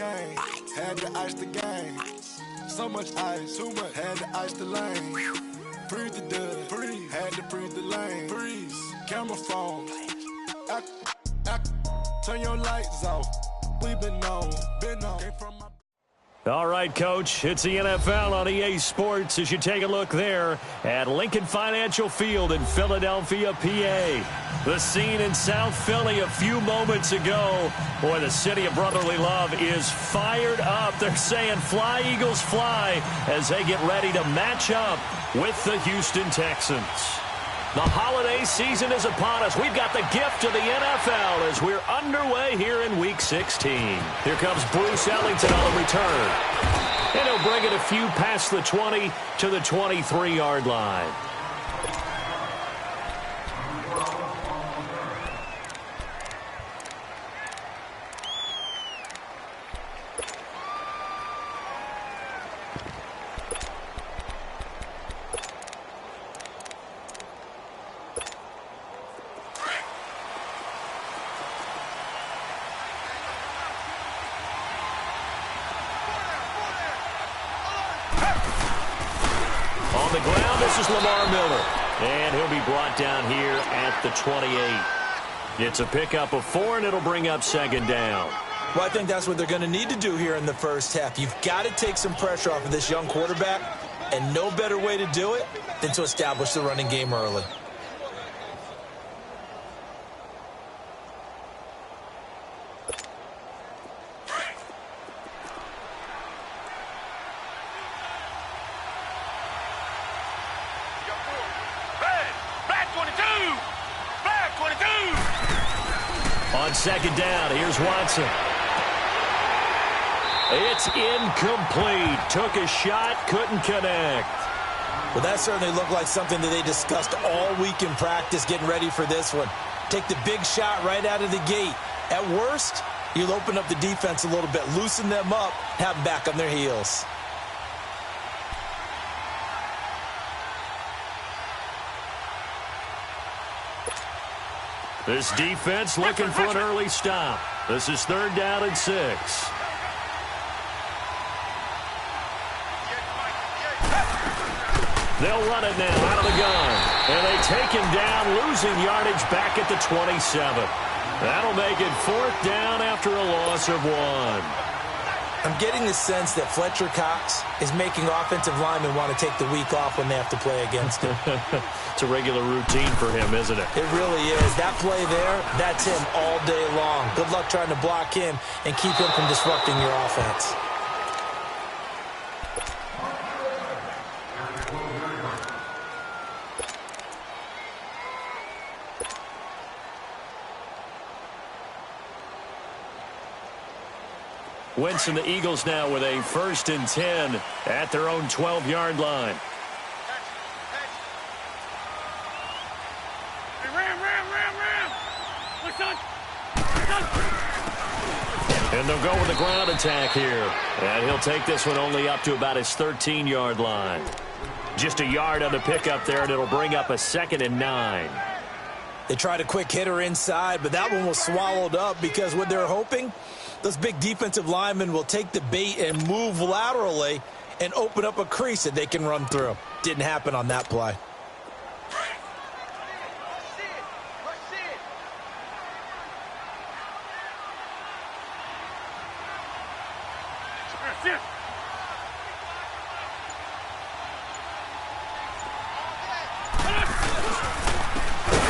game. Had to ice the game. So much ice, too much. Had to ice the lane. Freeze the dud, freeze. Had to freeze the lane. Freeze. Camera phone. Turn your lights off. We been on. Came from my All right, Coach, it's the NFL on EA Sports as you take a look there at Lincoln Financial Field in Philadelphia, PA. The scene in South Philly a few moments ago. Boy, the city of brotherly love is fired up. They're saying fly, Eagles, fly as they get ready to match up with the Houston Texans. The holiday season is upon us. We've got the gift of the NFL as we're underway here in Week 16. Here comes Bruce Ellington on the return. And he'll bring it a few past the 20 to the 23-yard line. On the ground, this is Lamar Miller. And he'll be brought down here at the 28. It's a pickup of 4, and it'll bring up second down. Well, I think that's what they're going to need to do here in the first half. You've got to take some pressure off of this young quarterback, and no better way to do it than to establish the running game early. On second down, here's Watson. It's incomplete. Took a shot, couldn't connect. Well, that certainly looked like something that they discussed all week in practice getting ready for this one. Take the big shot right out of the gate. At worst, you'll open up the defense a little bit, loosen them up, have them back on their heels. This defense looking for an early stop. This is 3rd down and 6. They'll run it now out of the gun. And they take him down, losing yardage back at the 27. That'll make it 4th down after a loss of 1. I'm getting the sense that Fletcher Cox is making offensive linemen want to take the week off when they have to play against him. It's a regular routine for him, isn't it? It really is. That play there, that's him all day long. Good luck trying to block him and keep him from disrupting your offense. Wentz and the Eagles now with a 1st and 10 at their own 12-yard line. And they'll go with the ground attack here. And he'll take this one only up to about his 13-yard line. Just a yard on the pickup there, and it'll bring up a 2nd and 9. They tried a quick hitter inside, but that one was swallowed up because what they're hoping, those big defensive linemen will take the bait and move laterally and open up a crease that they can run through. Didn't happen on that play.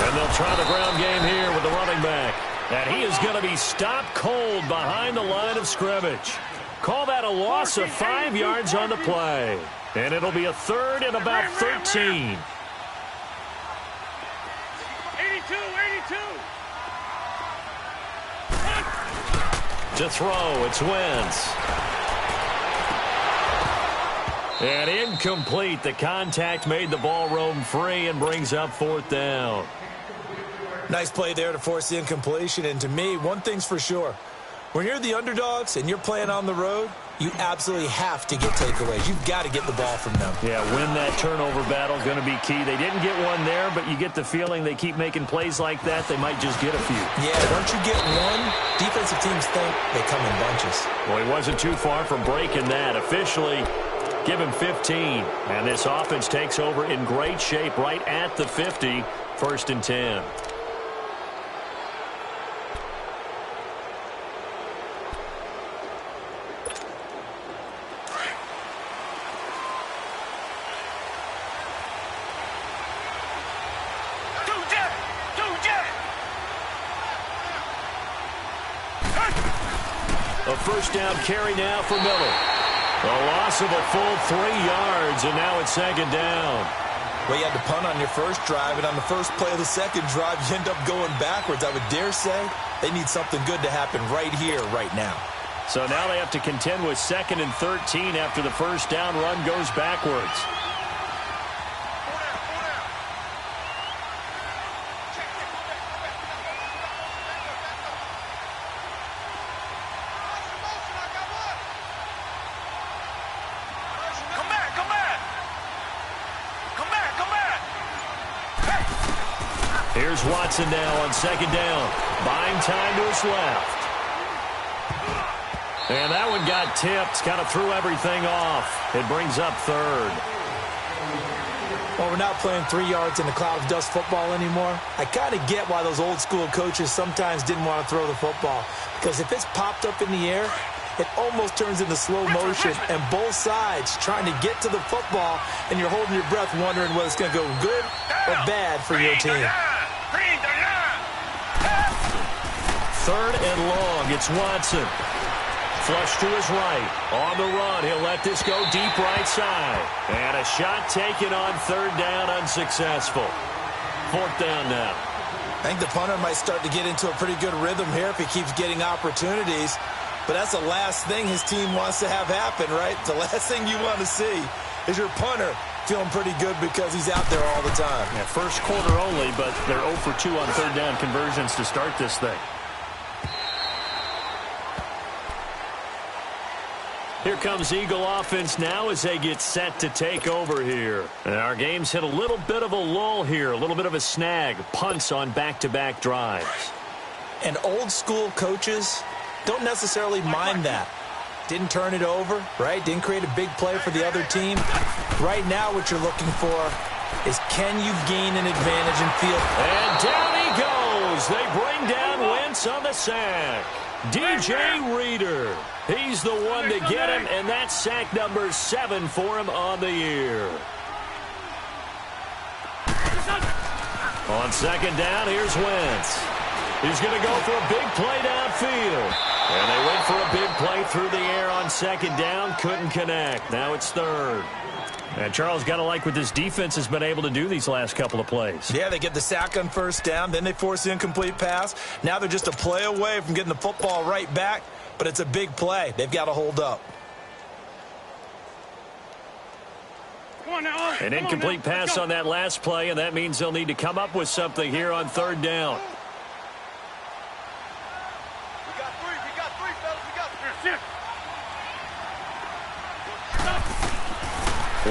And they'll try the ground game here with the running back. And he is going to be stopped cold behind the line of scrimmage. Call that a loss of 5 yards on the play. And it'll be a 3rd and about 13. 82. To throw, it's Wentz. And incomplete. The contact made the ball roam free and brings up 4th down. Nice play there to force the incompletion. And to me, one thing's for sure. When you're the underdogs and you're playing on the road, you absolutely have to get takeaways. You've got to get the ball from them. Yeah, win that turnover battle, going to be key. They didn't get one there, but you get the feeling they keep making plays like that, they might just get a few. Yeah, once you get one, defensive teams think they come in bunches. Well, he wasn't too far from breaking that. Officially, give him 15. And this offense takes over in great shape right at the 50, 1st and 10. A first down carry now for Miller. A loss of a full 3 yards, and now it's 2nd down. Well, you had to punt on your first drive, and on the first play of the second drive, you end up going backwards. I would dare say they need something good to happen right here, right now. So now they have to contend with 2nd and 13 after the first down run goes backwards. Here's Watson now on 2nd down. Buying time to his left. And that one got tipped. Kind of threw everything off. It brings up 3rd. Well, we're not playing 3 yards in a cloud of dust football anymore. I kind of get why those old school coaches sometimes didn't want to throw the football. Because if it's popped up in the air, it almost turns into slow motion, and both sides trying to get to the football, and you're holding your breath wondering whether it's going to go good or bad for your team. 3rd and long. It's Watson. Flush to his right. On the run. He'll let this go deep right side. And a shot taken on 3rd down, unsuccessful. 4th down now. I think the punter might start to get into a pretty good rhythm here if he keeps getting opportunities. But that's the last thing his team wants to have happen, right? The last thing you want to see is your punter feeling pretty good because he's out there all the time. Yeah, first quarter only, but they're 0 for 2 on 3rd down conversions to start this thing. Here comes Eagle offense now as they get set to take over here. And our game's hit a little bit of a lull here, a little bit of a snag. Punts on back-to-back drives. And old school coaches don't necessarily mind that. Didn't turn it over, right? Didn't create a big play for the other team. Right now what you're looking for is, can you gain an advantage in field? And down he goes. They bring down Wentz on the sack. DJ Reader. He's the one to get him, and that's sack number 7 for him on the year. On 2nd down, here's Wentz. He's going to go for a big play downfield. And they went for a big play through the air on 2nd down. Couldn't connect. Now it's 3rd. And Charles, got to like what this defense has been able to do these last couple of plays. Yeah, they get the sack on 1st down. Then they force the incomplete pass. Now they're just a play away from getting the football right back. But it's a big play. They've got to hold up. An incomplete pass on that last play, and that means they'll need to come up with something here on 3rd down. We got three, fellas. We got three.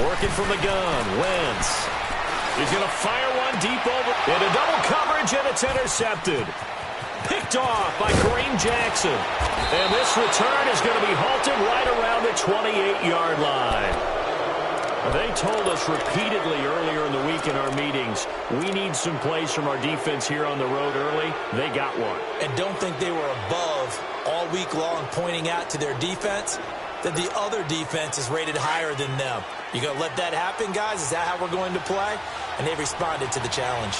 Working from the gun, Wentz. He's going to fire one deep over into double coverage, and it's intercepted. Picked off by Kareem Jackson. And this return is going to be halted right around the 28-yard line. They told us repeatedly earlier in the week in our meetings, we need some plays from our defense here on the road early. They got one. And don't think they were above all week long pointing out to their defense that the other defense is rated higher than them. You going to let that happen, guys? Is that how we're going to play? And they responded to the challenge.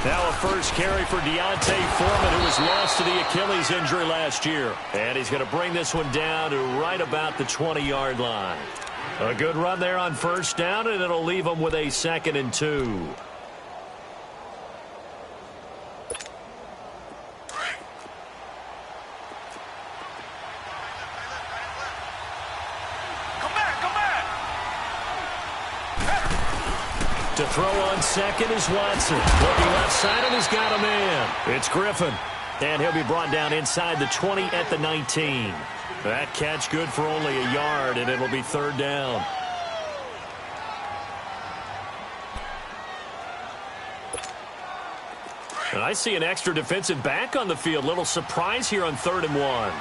Now a first carry for Deontay Foreman, who was lost to the Achilles injury last year. And he's going to bring this one down to right about the 20-yard line. A good run there on 1st down, and it'll leave them with a 2nd and 2. To throw on second is Watson. Looking left side, and he's got a man. It's Griffin. And he'll be brought down inside the 20 at the 19. That catch good for only a yard, and it'll be third down. And I see an extra defensive back on the field. Little surprise here on 3rd and 1.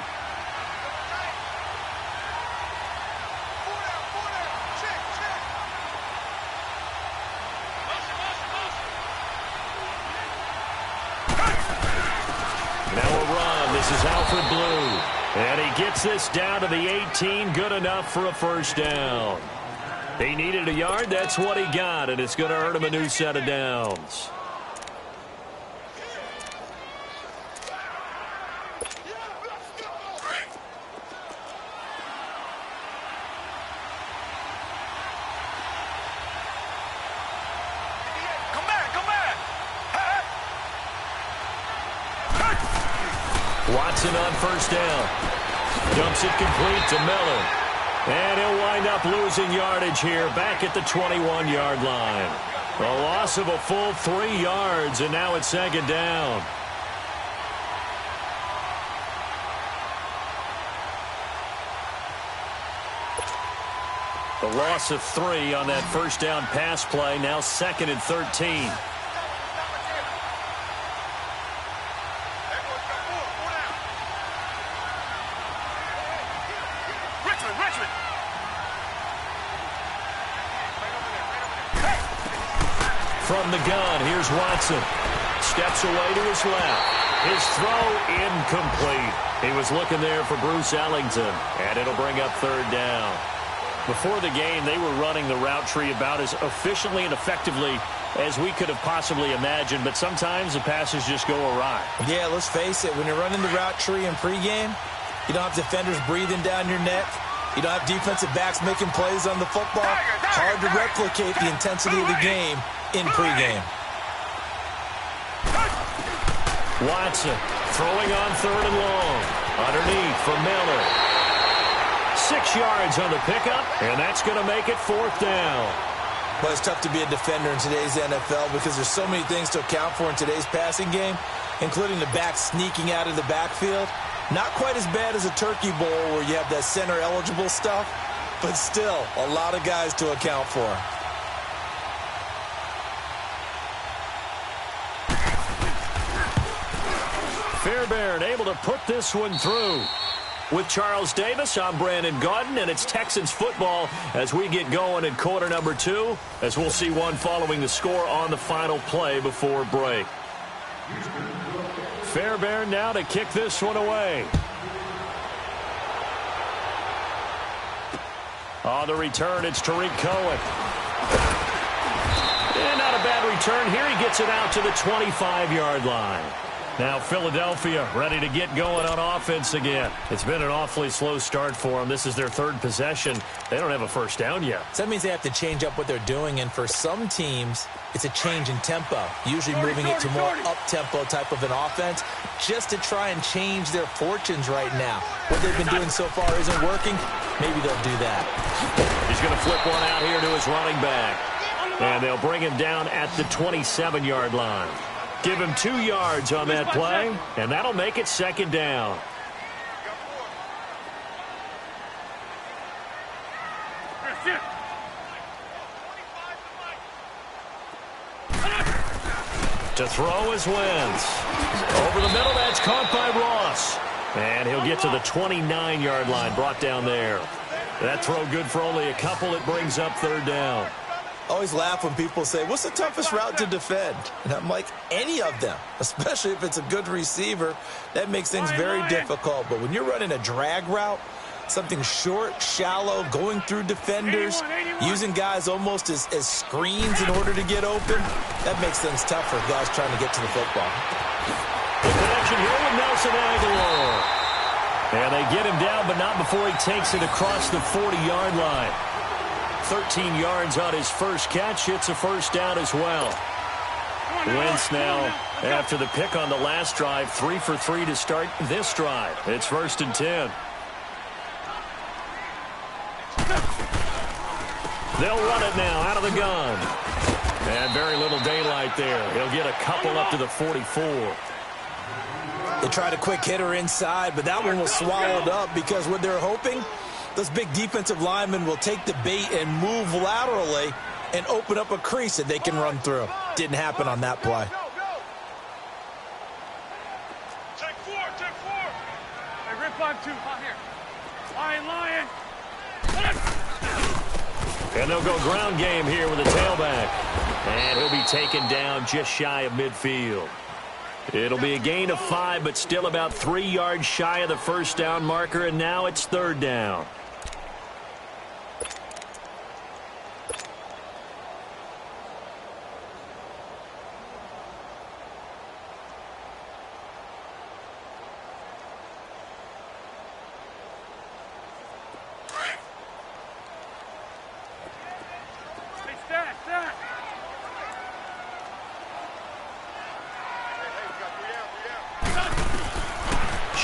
And he gets this down to the 18, good enough for a first down. He needed a yard, that's what he got, and it's going to earn him a new set of downs. Watson on first down. Dumps it complete to Miller. And he'll wind up losing yardage here back at the 21-yard line. A loss of a full 3 yards, and now it's 2nd down. The loss of 3 on that first down pass play, now 2nd and 13. From the gun, here's Watson. Steps away to his left. His throw incomplete. He was looking there for Bruce Ellington, and it'll bring up 3rd down. Before the game, they were running the route tree about as efficiently and effectively as we could have possibly imagined, but sometimes the passes just go awry. Yeah, let's face it, when you're running the route tree in pregame, you don't have defenders breathing down your neck. You don't have defensive backs making plays on the football. Hard to replicate the intensity of the game in pregame. Watson throwing on 3rd and long. Underneath for Miller. 6 yards on the pickup, and that's going to make it 4th down. Well, it's tough to be a defender in today's NFL because there's so many things to account for in today's passing game, including the back sneaking out of the backfield. Not quite as bad as a turkey bowl where you have that center-eligible stuff, but still a lot of guys to account for. Fairbairn able to put this one through. With Charles Davis, I'm Brandon Gaudin, and it's Texans football as we get going in quarter number 2, as we'll see one following the score on the final play before break. Fairbairn now to kick this one away. On the return, it's Tariq Cohen. And not a bad return here. He gets it out to the 25-yard line. Now Philadelphia ready to get going on offense again. It's been an awfully slow start for them. This is their 3rd possession. They don't have a first down yet. So that means they have to change up what they're doing, and for some teams, it's a change in tempo, usually moving it to more up-tempo type of an offense just to try and change their fortunes right now. What they've been doing so far isn't working. Maybe they'll do that. He's going to flip one out here to his running back. And they'll bring him down at the 27-yard line. Give him 2 yards on that play, and that'll make it 2nd down. To throw is Wentz. Over the middle, that's caught by Ross. And he'll get to the 29-yard line, brought down there. That throw good for only a couple. It brings up 3rd down. I always laugh when people say, what's the toughest route to defend? And I'm like, any of them, especially if it's a good receiver. That makes things very difficult. But when you're running a drag route, something short, shallow, going through defenders, using guys almost as screens in order to get open, that makes things tough for guys trying to get to the football. The connection here with Nelson Aguilar. And they get him down, but not before he takes it across the 40-yard line. 13 yards on his first catch. It's a first down as well. Wentz now, after the pick on the last drive, 3 for 3 to start this drive. It's 1st and 10. They'll run it now out of the gun. And very little daylight there. He'll get a couple up to the 44. They tried a quick hitter inside, but that one was swallowed up because what they're hoping, those big defensive linemen will take the bait and move laterally and open up a crease that they can run through. Didn't happen on that play. Check four. Hey, rip on two, out here. Lion. And they'll go ground game here with a tailback. And he'll be taken down just shy of midfield. It'll be a gain of 5, but still about 3 yards shy of the first down marker, and now it's 3rd down.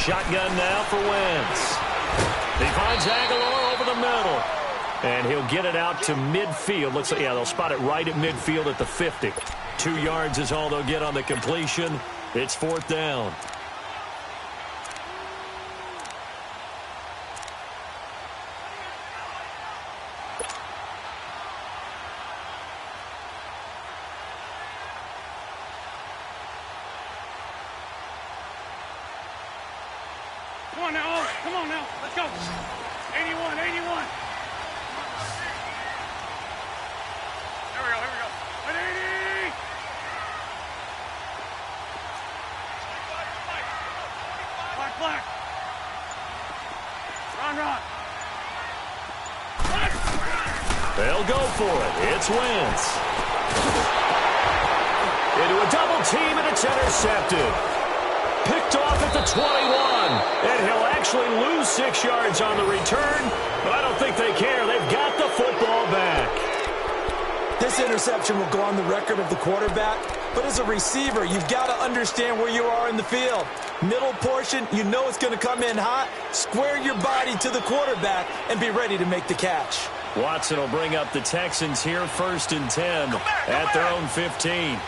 Shotgun now for Wentz. He finds Aguilar over the middle. And he'll get it out to midfield. Looks like, yeah, they'll spot it right at midfield at the 50. 2 yards is all they'll get on the completion. It's 4th down. Come on now, let's go. 81. Here we go. 180. Black. Run. They'll go for it. It's Wentz. Into a double team, and it's intercepted. Picked off at the 21, and he'll actually lose 6 yards on the return, but I don't think they care. They've got the football back. This interception will go on the record of the quarterback, but as a receiver, you've got to understand where you are in the field. Middle portion, you know it's going to come in hot. Square your body to the quarterback and be ready to make the catch. Watson will bring up the Texans here, 1st and 10 at their own 15.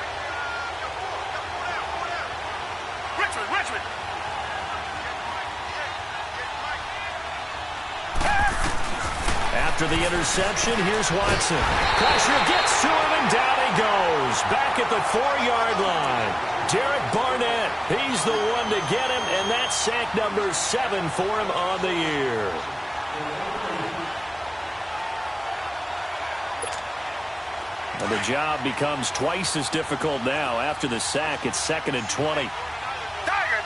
After the interception, here's Watson. Pressure gets to him, and down he goes. Back at the 4-yard line. Derek Barnett, he's the one to get him, and that's sack number 7 for him on the year. And the job becomes twice as difficult now. After the sack, it's 2nd and 20. Target.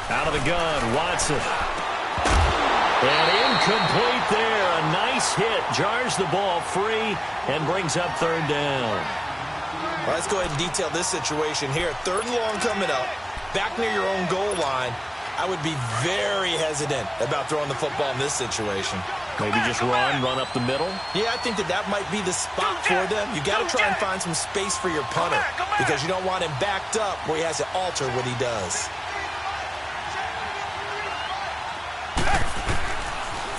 Out of the gun, Watson. And incomplete there. A nice hit. Jars the ball free and brings up 3rd down. Well, let's go ahead and detail this situation here. 3rd and long coming up. Back near your own goal line. I would be very hesitant about throwing the football in this situation. Maybe just run up the middle? Yeah, I think that might be the spot for them. You got to try and find some space for your punter because you don't want him backed up where he has to alter what he does.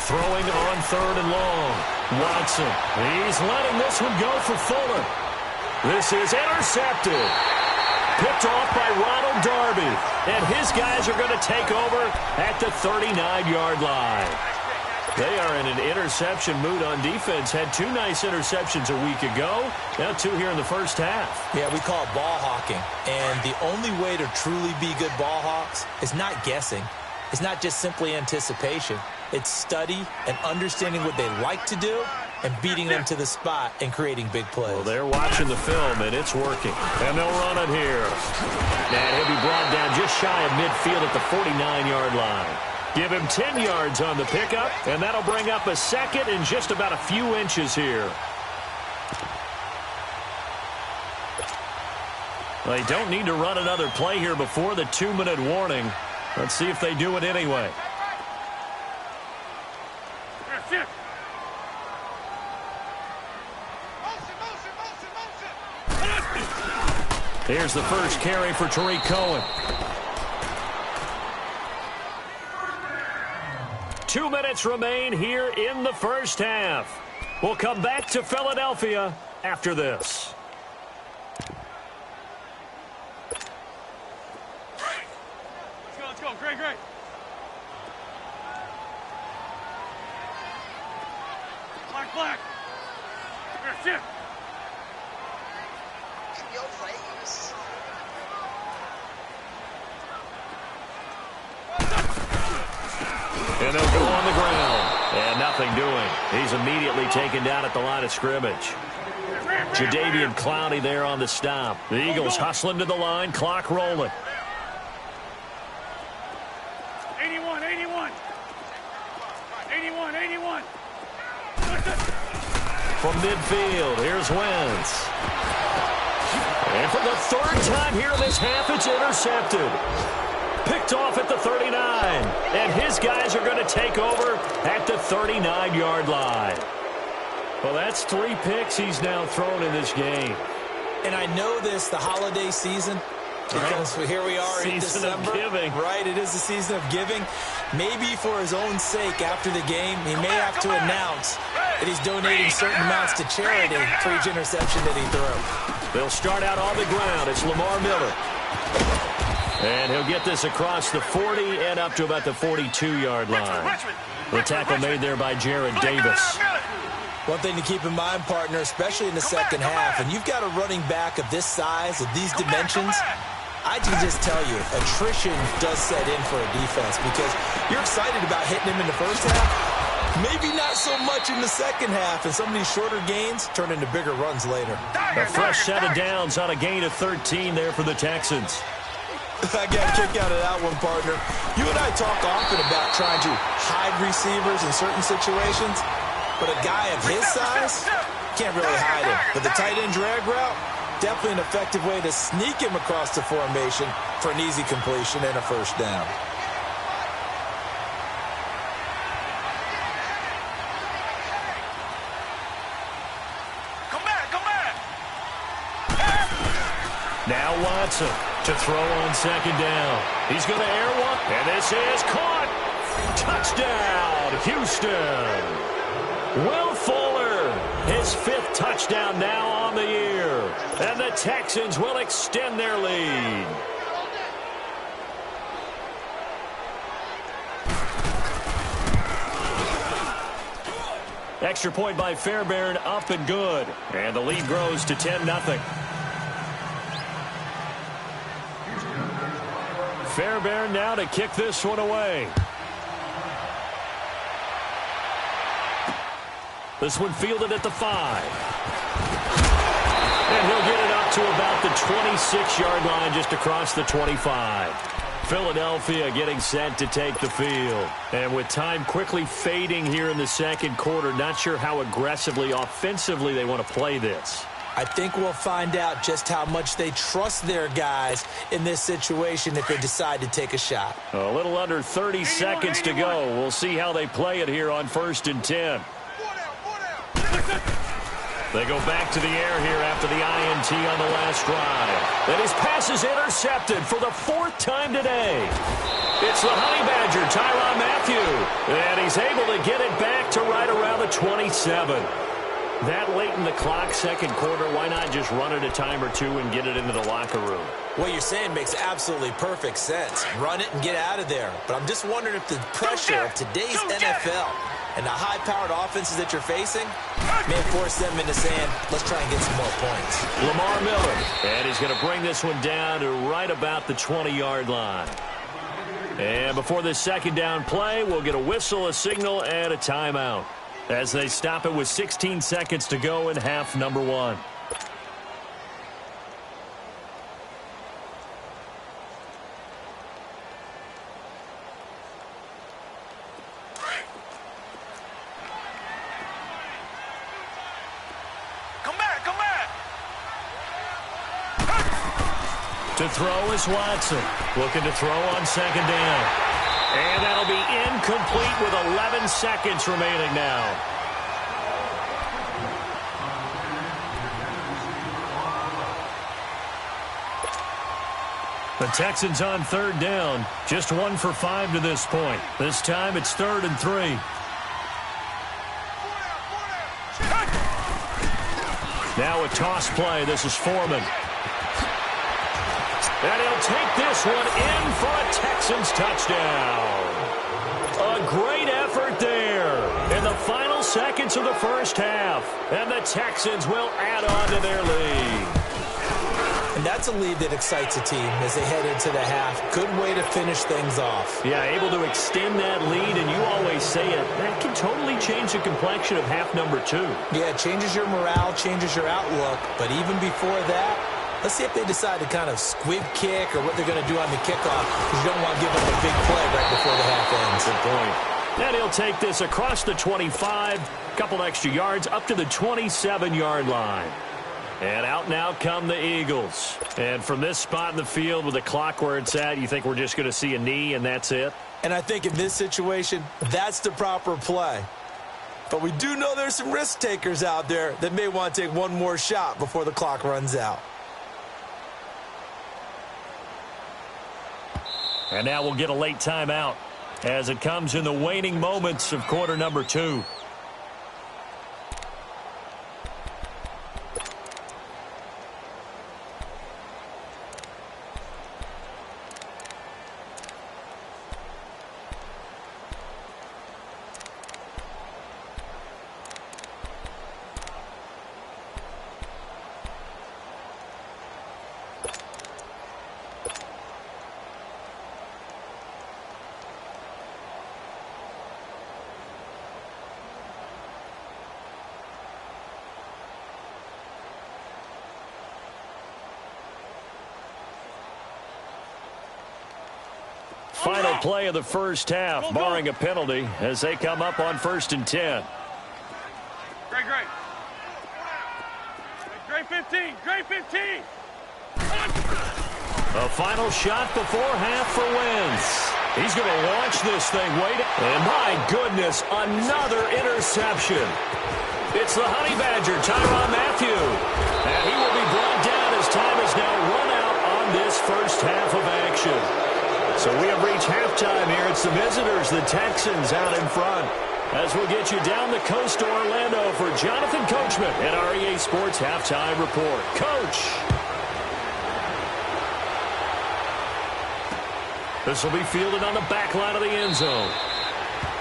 Throwing on 3rd and long. Watson. He's letting this one go for Fuller. This is intercepted. Picked off by Ronald Darby. And his guys are going to take over at the 39-yard line. They are in an interception mood on defense. Had 2 nice interceptions a week ago. Now 2 here in the first half. Yeah, we call it ball hawking. And the only way to truly be good ball hawks is not guessing. It's not just simply anticipation. It's study and understanding what they like to do and beating them to the spot and creating big plays. Well, they're watching the film, and it's working. And they'll run it here. And he'll be brought down just shy of midfield at the 49-yard line. Give him 10 yards on the pickup, and that'll bring up a 2nd and just about a few inches here. They don't need to run another play here before the 2-minute warning. Let's see if they do it anyway. Here's the first carry for Tariq Cohen. 2 minutes remain here in the first half. We'll come back to Philadelphia after this. Let's go. Great. Black. Here, shift. In your face. And they'll go on the ground. And nothing doing. He's immediately taken down at the line of scrimmage. Jadeveon Clowney there on the stop. The Eagles hustling to the line. Clock rolling. 81. From midfield, here's Wentz. And for the third time here in this half, it's intercepted. Picked off at the 39. And his guys are going to take over at the 39-yard line. Well, that's 3 picks he's now thrown in this game. And I know this, the holiday season, because here we are in December. Season of giving. Right, it is the season of giving. Maybe for his own sake after the game, he may have to announce that he's donating certain amounts to charity for each interception that he threw. They'll start out on the ground. It's Lamar Miller. And he'll get this across the 40 and up to about the 42-yard line. The tackle made there by Jared Davis. One thing to keep in mind, partner, especially in the second half, and you've got a running back of this size, of these dimensions, I can just tell you, attrition does set in for a defense because you're excited about hitting him in the first half, maybe not so much in the second half, and some of these shorter gains turn into bigger runs later. A fresh set of downs on a gain of 13 there for the Texans. I got a kick out of that one, partner. You and I talk often about trying to hide receivers in certain situations, but a guy of his size can't really hide him. But the tight end drag route, definitely an effective way to sneak him across the formation for an easy completion and a first down. Come back. Now Watson to throw on second down. He's going to air one, and this is caught. Touchdown, Houston. Will Fuller, his 5th touchdown now on the year. And the Texans will extend their lead. Extra point by Fairbairn, up and good. And the lead grows to 10-0. Fairbairn now to kick this one away. This one fielded at the 5. And he'll get it up to about the 26-yard line, just across the 25. Philadelphia getting set to take the field. And with time quickly fading here in the second quarter, not sure how aggressively, offensively they want to play this. I think we'll find out just how much they trust their guys in this situation if they decide to take a shot. A little under 30 seconds to go. We'll see how they play it here on 1st and 10. They go back to the air here after the INT on the last drive. And his pass is intercepted for the 4th time today. It's the Honey Badger, Tyrann Mathieu. And he's able to get it back to right around the 27. That late in the clock, second quarter, why not just run it a time or two and get it into the locker room? What you're saying makes absolutely perfect sense. Run it and get out of there. But I'm just wondering if the pressure of today's NFL and the high-powered offenses that you're facing may force them into saying, let's try and get some more points. Lamar Miller, and he's going to bring this one down to right about the 20-yard line. And before this second down play, we'll get a whistle, a signal, and a timeout as they stop it with 16 seconds to go in half number 1. To throw is Watson. Looking to throw on second down. And that'll be incomplete with 11 seconds remaining now. The Texans on 3rd down. Just 1 for 5 to this point. This time it's 3rd and 3. Now a toss play. This is Foreman. And he'll take this one in for a Texans touchdown. A great effort there in the final seconds of the first half. And the Texans will add on to their lead. And that's a lead that excites a team as they head into the half. Good way to finish things off. Yeah, able to extend that lead, and you always say it, that can totally change the complexion of half number 2. Yeah, it changes your morale, changes your outlook. But even before that, let's see if they decide to kind of squib kick or what they're going to do on the kickoff, because you don't want to give up a big play right before the half ends. Good point. And he'll take this across the 25, a couple extra yards, up to the 27-yard line. And out now come the Eagles. And from this spot in the field with the clock where it's at, you think we're just going to see a knee and that's it? And I think in this situation, that's the proper play. But we do know there's some risk takers out there that may want to take one more shot before the clock runs out. And now we'll get a late timeout as it comes in the waning moments of quarter number 2. Final play of the first half, barring a penalty, as they come up on 1st and 10. Great. Great 15. Great 15. A final shot before half for Wentz. He's going to launch this thing. Wait. And my goodness, another interception. It's the Honey Badger, Tyrann Mathieu. And he will be brought down as time is now run out on this first half of action. So we have reached halftime here. It's the visitors, the Texans, out in front. As we'll get you down the coast to Orlando for Jonathan Coachman at our EA Sports Halftime Report. Coach. This will be fielded on the back line of the end zone.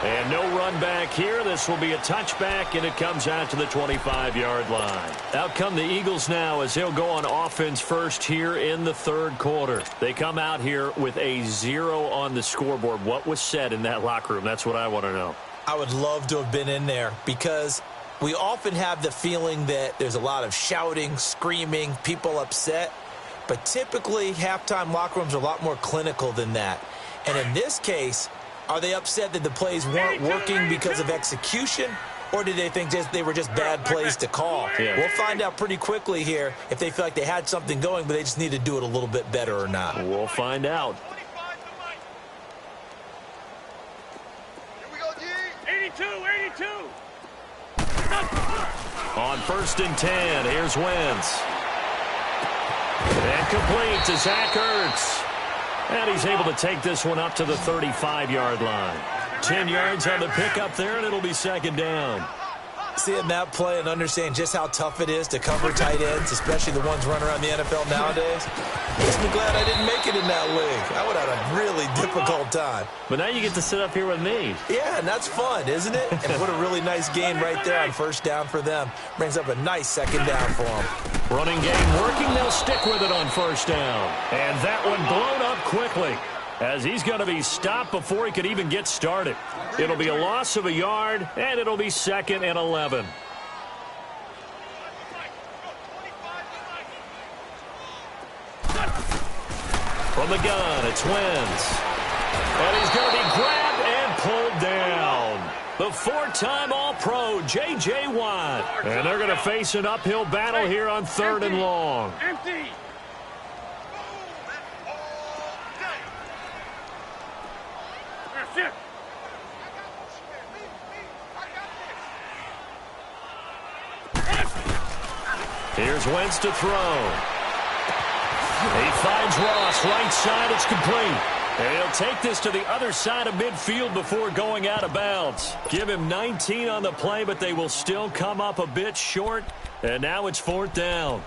And no run back here. This will be a touchback, and it comes out to the 25-yard line. Out come the Eagles now as they'll go on offense first here in the third quarter. They come out here with a 0 on the scoreboard. What was said in that locker room? That's what I want to know. I would love to have been in there because we often have the feeling that there's a lot of shouting, screaming, people upset. But typically, halftime locker rooms are a lot more clinical than that. And in this case, are they upset that the plays weren't working because of execution, or did they think they were just bad plays to call? Yeah. We'll find out pretty quickly here if they feel like they had something going, but they just need to do it a little bit better or not. We'll find out. Here we go, G. 82. On 1st and 10, here's Wentz. And complete to Zach Ertz. And he's able to take this one up to the 35-yard line. 10 yards on the pickup there, and it'll be 2nd down. Seeing that play and understanding just how tough it is to cover tight ends, especially the ones running around the NFL nowadays, makes me glad I didn't make it in that league. I would have had a really difficult time. But now you get to sit up here with me. Yeah, and that's fun, isn't it? And what a really nice game right there on 1st down for them. Brings up a nice 2nd down for them. Running game working. They'll stick with it on 1st down. And that one blown up quickly as he's going to be stopped before he could even get started. It'll be a loss of a yard, and it'll be 2nd and 11. From the gun, it's Wentz. And he's going to be grabbed and pulled down. The 4-time All-Pro, J.J. Watt. And they're going to face an uphill battle here on 3rd and long. Empty. Sit. Here's Wentz to throw. He finds Ross, right side, it's complete. And he'll take this to the other side of midfield before going out of bounds. Give him 19 on the play, but they will still come up a bit short. And now it's 4th down.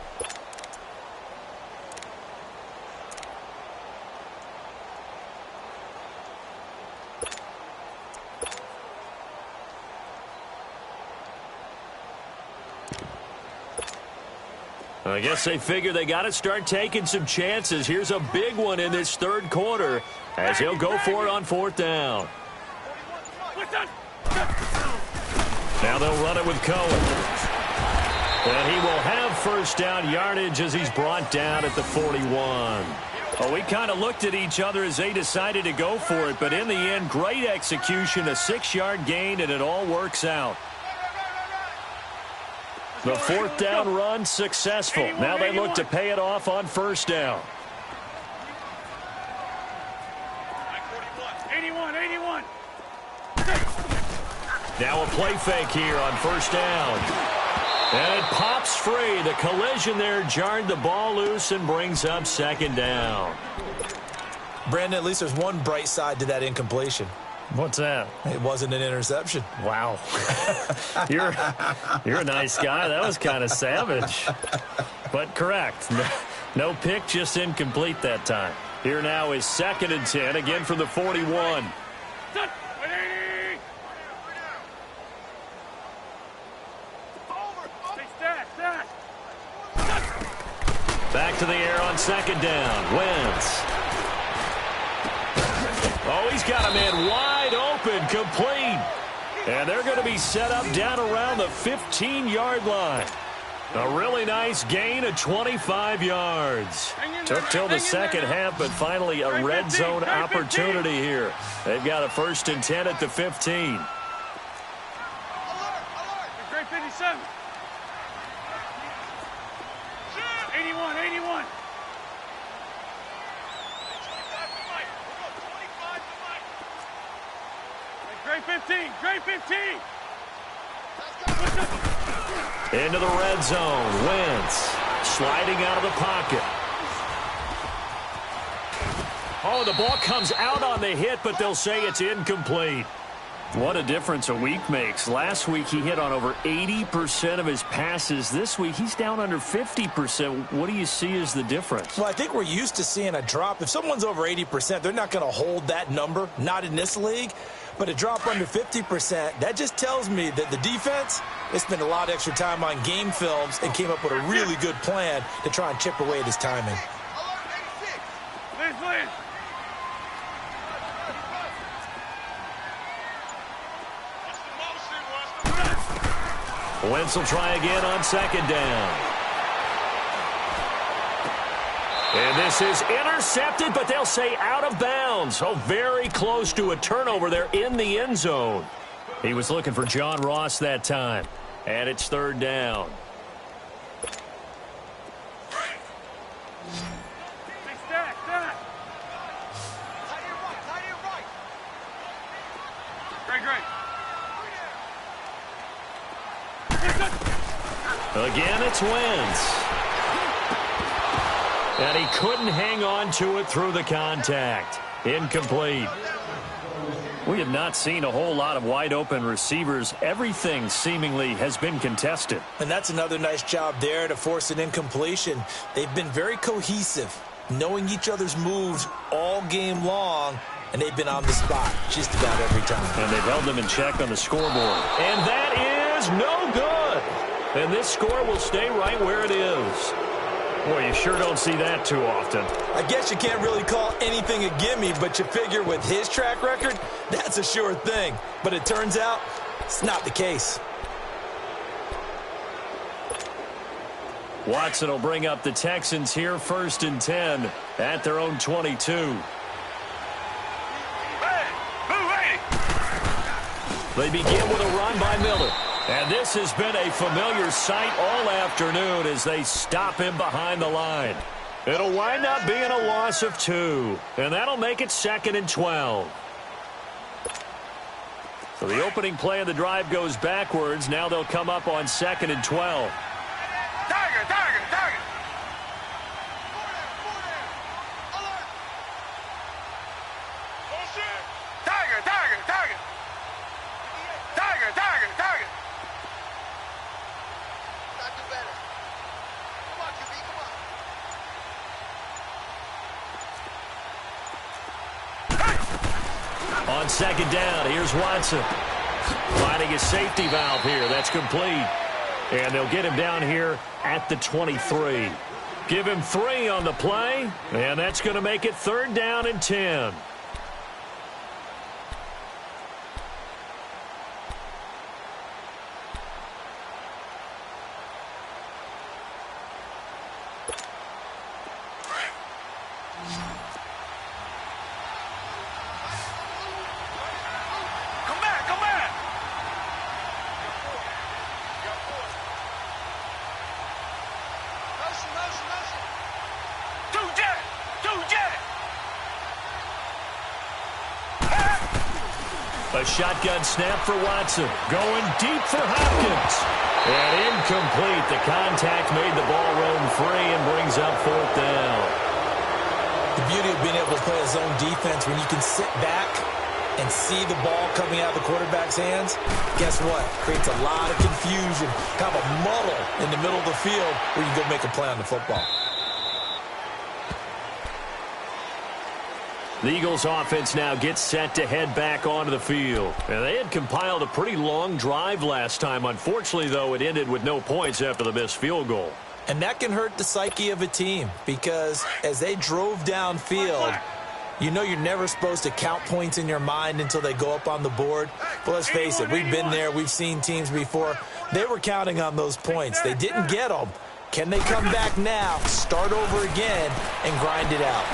I guess they figure they got to start taking some chances. Here's a big one in this 3rd quarter as he'll go for it on 4th down. Now they'll run it with Cohen. And he will have 1st down yardage as he's brought down at the 41. Oh, we kind of looked at each other as they decided to go for it, but in the end, great execution, a 6-yard gain, and it all works out. The 4th down run successful. Now they look to pay it off on 1st down. 81. Now a play fake here on 1st down. And it pops free. The collision there jarred the ball loose and brings up 2nd down. Brandon, at least there's one bright side to that incompletion. What's that? It wasn't an interception. Wow. You're a nice guy. That was kind of savage. But correct. No pick, just incomplete that time. Here now is 2nd and 10, again from the 41. Back to the air on 2nd down. Wentz. Oh, he's got a man wide open, complete. And they're going to be set up down around the 15-yard line. A really nice gain of 25 yards. Took till the 2nd half, but finally a red zone opportunity here. They've got a 1st and 10 at the 15. Great 57. 81. Great 15. Into the red zone. Wentz sliding out of the pocket. Oh, the ball comes out on the hit, but they'll say it's incomplete. What a difference a week makes. Last week he hit on over 80% of his passes. This week he's down under 50%. What do you see as the difference? Well, I think we're used to seeing a drop. If someone's over 80%, they're not going to hold that number, not in this league. But a drop under 50%, that just tells me that the defense, they spent a lot of extra time on game films and came up with a really good plan to try and chip away at his timing. Liz. Wentz will try again on 2nd down. And this is intercepted, but they'll say out of bounds. Oh, very close to a turnover there in the end zone. He was looking for John Ross that time. And it's 3rd down. Again, it's Wentz. And he couldn't hang on to it through the contact. Incomplete. We have not seen a whole lot of wide-open receivers. Everything seemingly has been contested. And that's another nice job there to force an incompletion. They've been very cohesive, knowing each other's moves all game long, and they've been on the spot just about every time. And they've held them in check on the scoreboard. And that is no good. And this score will stay right where it is. Boy, you sure don't see that too often. I guess you can't really call anything a gimme, but you figure with his track record, that's a sure thing. But it turns out it's not the case. Watson will bring up the Texans here, 1st and 10 at their own 22. They begin with a run by Miller. And this has been a familiar sight all afternoon as they stop him behind the line. It'll wind up being a loss of 2. And that'll make it 2nd and 12. So the opening play of the drive goes backwards. Now they'll come up on 2nd and 12. Target. Target. Not do better. Come on, QB, come on. On second down, here's Watson. Finding his safety valve here. That's complete. And they'll get him down here at the 23. Give him 3 on the play, and that's going to make it 3rd down and 10. Come back. Motion. Two jet. A shotgun snap for Watson. Going deep for Hopkins. And incomplete. The contact made the ball roam free and brings up 4th down. The beauty of being able to play a zone defense when you can sit back and see the ball coming out of the quarterback's hands, guess what? Creates a lot of confusion, kind of a muddle in the middle of the field where you can go make a play on the football. The Eagles offense now gets set to head back onto the field. And they had compiled a pretty long drive last time. Unfortunately, though, it ended with no points after the missed field goal. And that can hurt the psyche of a team because as they drove downfield, you know you're never supposed to count points in your mind until they go up on the board. But let's face it, we've been there. We've seen teams before. They were counting on those points. They didn't get them. Can they come back now, start over again, and grind it out?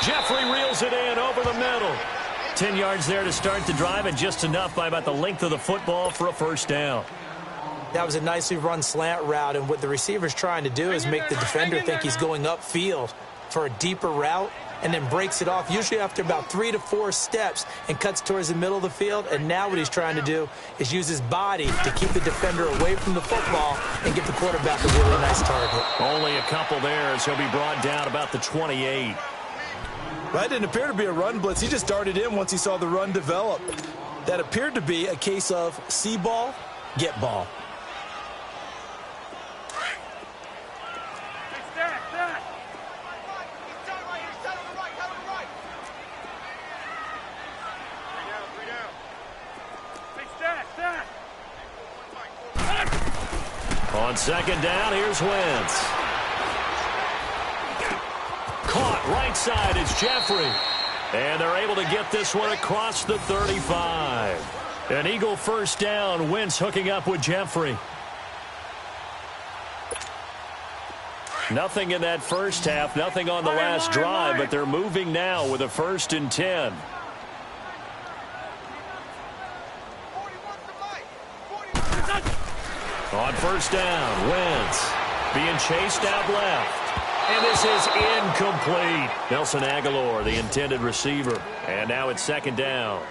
Jeffrey reels it in over the middle. 10 yards there to start the drive, and just enough by about the length of the football for a 1st down. That was a nicely run slant route, and what the receiver's trying to do is make the defender think he's going upfield for a deeper route, and then breaks it off, usually after about 3 to 4 steps, and cuts towards the middle of the field. And now what he's trying to do is use his body to keep the defender away from the football and get the quarterback a really nice target. Only a couple there as he'll be brought down about the 28. That didn't appear to be a run blitz. He just darted in once he saw the run develop. That appeared to be a case of see ball, get ball. On second down, here's Wentz. Caught right side, it's Jeffrey. And they're able to get this one across the 35. An Eagle 1st down. Wentz hooking up with Jeffrey. Nothing in that first half, nothing on the last drive, but they're moving now with a 1st and 10. On 1st down, Wentz being chased out left. And this is incomplete. Nelson Aguilar, the intended receiver. And now it's 2nd down.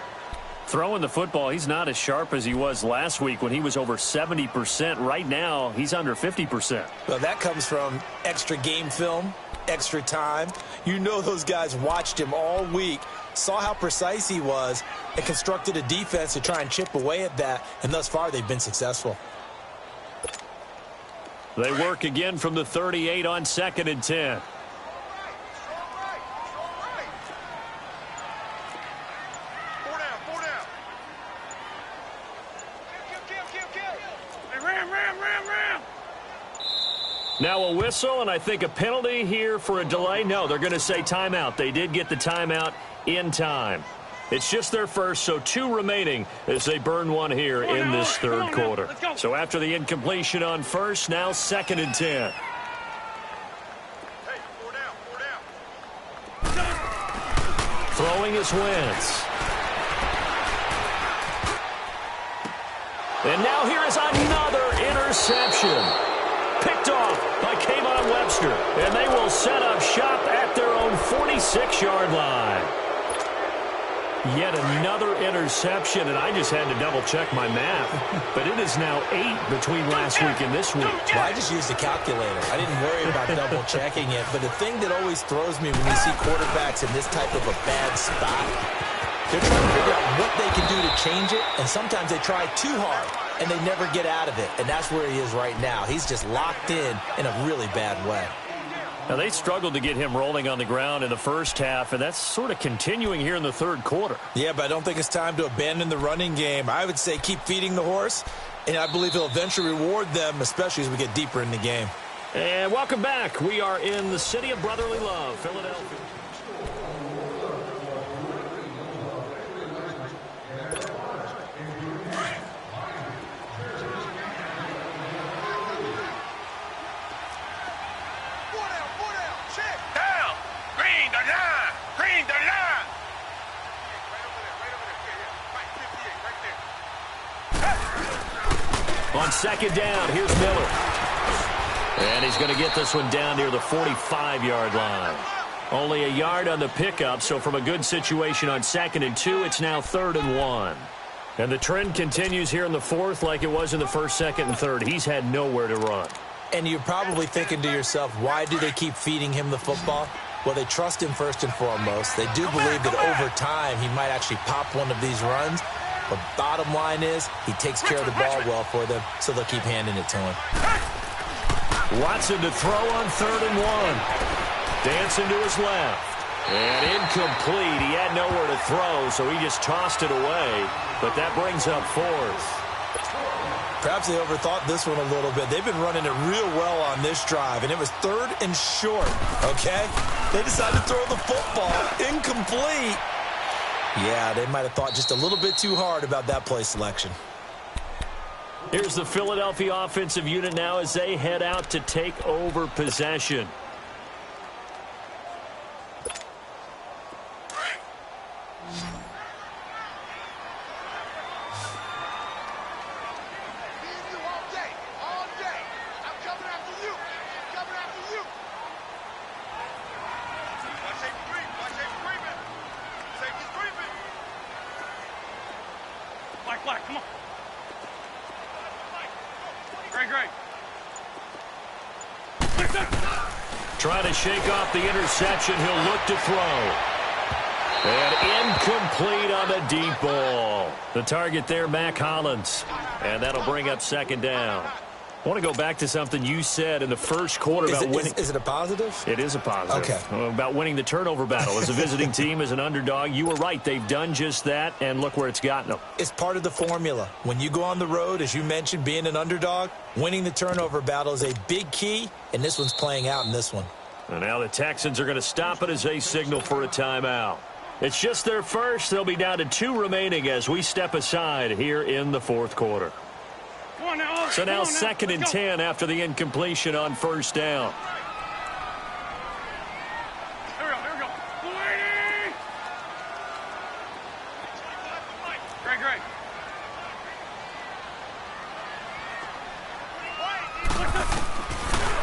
Throwing the football, he's not as sharp as he was last week when he was over 70%. Right now, he's under 50%. Well, that comes from extra game film, extra time. You know those guys watched him all week, saw how precise he was, and constructed a defense to try and chip away at that. And thus far, they've been successful. They work again from the 38 on 2nd and 10. Now a whistle, and I think a penalty here for a delay. No, they're going to say timeout. They did get the timeout in time. It's just their first, so 2 remaining as they burn one here in this 3rd quarter. So after the incompletion on 1st, now 2nd and 10. Throwing is Wentz. And now here is another interception. Picked off by Kayvon Webster. And they will set up shop at their own 46-yard line. Yet another interception, and I just had to double-check my math. But it is now 8 between last week and this week. Well, I just used a calculator. I didn't worry about double-checking it. But the thing that always throws me when you see quarterbacks in this type of a bad spot They're trying to figure out what they can do to change it, and sometimes they try too hard, and they never get out of it. And that's where he is right now. He's just locked in a really bad way. Now, they struggled to get him rolling on the ground in the first half, and that's sort of continuing here in the third quarter. Yeah, but I don't think it's time to abandon the running game. I would say keep feeding the horse, and I believe he'll eventually reward them, especially as we get deeper in the game. And welcome back. We are in the city of brotherly love, Philadelphia. On second down, here's Miller. And he's going to get this one down near the 45-yard line. Only a yard on the pickup, so from a good situation on 2nd and 2, it's now 3rd and 1. And the trend continues here in the fourth like it was in the first, second, and third. He's had nowhere to run. And you're probably thinking to yourself, why do they keep feeding him the football? Well, they trust him first and foremost. They do believe that over time he might actually pop one of these runs. But bottom line is, he takes care of the ball well for them, so they'll keep handing it to him. Watson to throw on 3rd and 1. Dancing to his left. And incomplete. He had nowhere to throw, so he just tossed it away. But that brings up 4th. Perhaps they overthought this one a little bit. They've been running it real well on this drive, and it was 3rd and short, okay? They decided to throw the football. Incomplete. Yeah, they might have thought just a little bit too hard about that play selection. Here's the Philadelphia offensive unit now as they head out to take over possession. Come on. Great. Trying to shake off the interception. He'll look to throw. And incomplete on the deep ball. The target there, Mac Hollins. And that'll bring up 2nd down. I want to go back to something you said in the first quarter about winning. Is it a positive? It is a positive. Okay. About winning the turnover battle. As a visiting team, as an underdog, you were right. They've done just that, and look where it's gotten them. It's part of the formula. When you go on the road, as you mentioned, being an underdog, winning the turnover battle is a big key, and this one's playing out in this one. And now the Texans are going to stop it as they signal for a timeout. It's just their first. They'll be down to 2 remaining as we step aside here in the fourth quarter. So now 2nd and 10 after the incompletion on 1st down. Here we go. Great.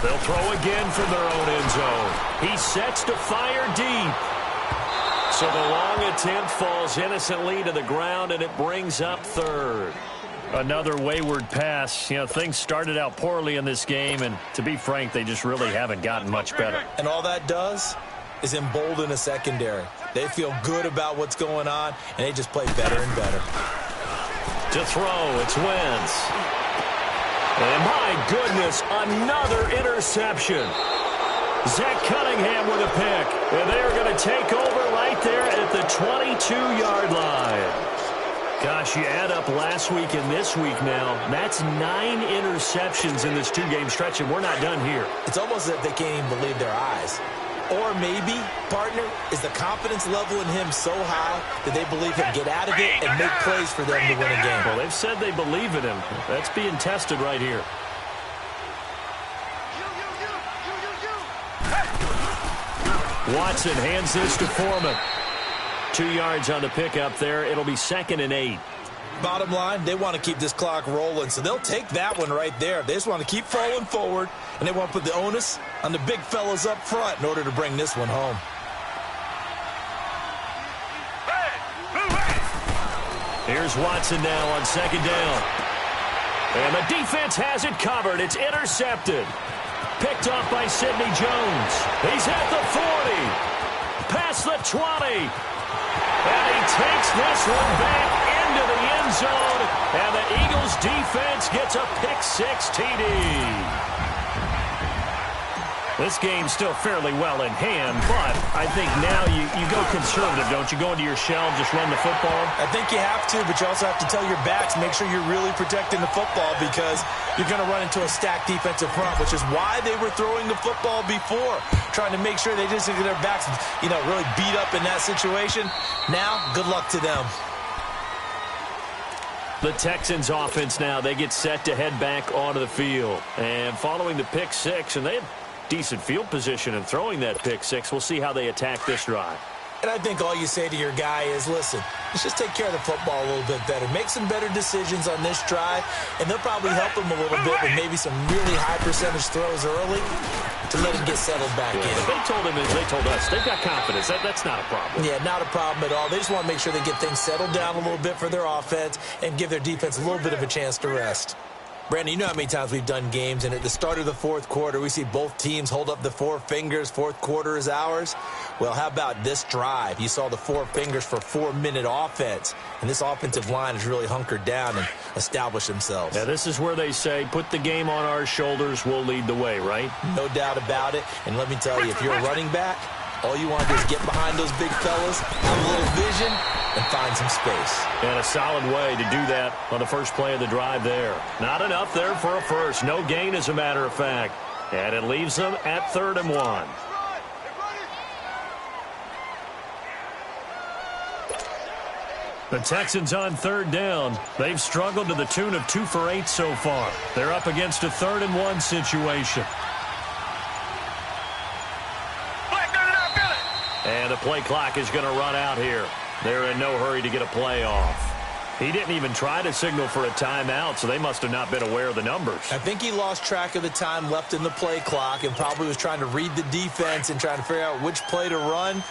They'll throw again from their own end zone. He sets to fire deep. So the long attempt falls innocently to the ground, and it brings up 3rd. Another wayward pass. You know, things started out poorly in this game, and to be frank, they just really haven't gotten much better. And all that does is embolden a secondary. They feel good about what's going on, and they just play better and better. To throw, it's Wentz. And my goodness, another interception. Zach Cunningham with a pick. And they're going to take over right there at the 22-yard line. Gosh, you add up last week and this week now, that's 9 interceptions in this 2-game stretch, and we're not done here. It's almost as if they can't even believe their eyes. Or maybe, partner, is the confidence level in him so high that they believe he'll get out of it and make plays for them to win a game. Well, they've said they believe in him. That's being tested right here. Watson hands this to Foreman. 2 yards on the pickup there. It'll be 2nd and 8. Bottom line, they want to keep this clock rolling, so they'll take that one right there. They just want to keep falling forward, and they want to put the onus on the big fellas up front in order to bring this one home. Here's Watson now on 2nd down. And the defense has it covered. It's intercepted. Picked off by Sidney Jones. He's at the 40. Past the 20. And he takes this one back into the end zone. And the Eagles defense gets a pick-6 TD. This game's still fairly well in hand, but I think now you go conservative, don't you? Go into your shell, just run the football? I think you have to, but you also have to tell your backs, make sure you're really protecting the football because you're going to run into a stacked defensive front, which is why they were throwing the football before, trying to make sure they just get their backs, really beat up in that situation. Now, good luck to them. The Texans offense now, they get set to head back onto the field. And following the pick-6, and they had decent field position in throwing that pick-6. We'll see how they attack this drive. And I think all you say to your guy is, listen, let's just take care of the football a little bit better. Make some better decisions on this drive, and they'll probably help him a little bit with maybe some really high percentage throws early to let him get settled back in. They told him as they told us. They've got confidence. That's not a problem. Yeah, not a problem at all. They just want to make sure they get things settled down a little bit for their offense and give their defense a little bit of a chance to rest. Brandon, you know how many times we've done games, and at the start of the fourth quarter, we see both teams hold up the four fingers, fourth quarter is ours. Well, how about this drive? You saw the four fingers for 4-minute offense, and this offensive line has really hunkered down and established themselves. Yeah, this is where they say, put the game on our shoulders, we'll lead the way, right? No doubt about it, and let me tell you, if you're a running back, all you want to do is get behind those big fellas, have a little vision, and find some space. And a solid way to do that on the first play of the drive there. Not enough there for a first. No gain, as a matter of fact. And it leaves them at 3rd and 1. The Texans on 3rd down. They've struggled to the tune of 2 for 8 so far. They're up against a 3rd and 1 situation. And the play clock is going to run out here. They're in no hurry to get a play off. He didn't even try to signal for a timeout, so they must have not been aware of the numbers. I think he lost track of the time left in the play clock and probably was trying to read the defense and trying to figure out which play to run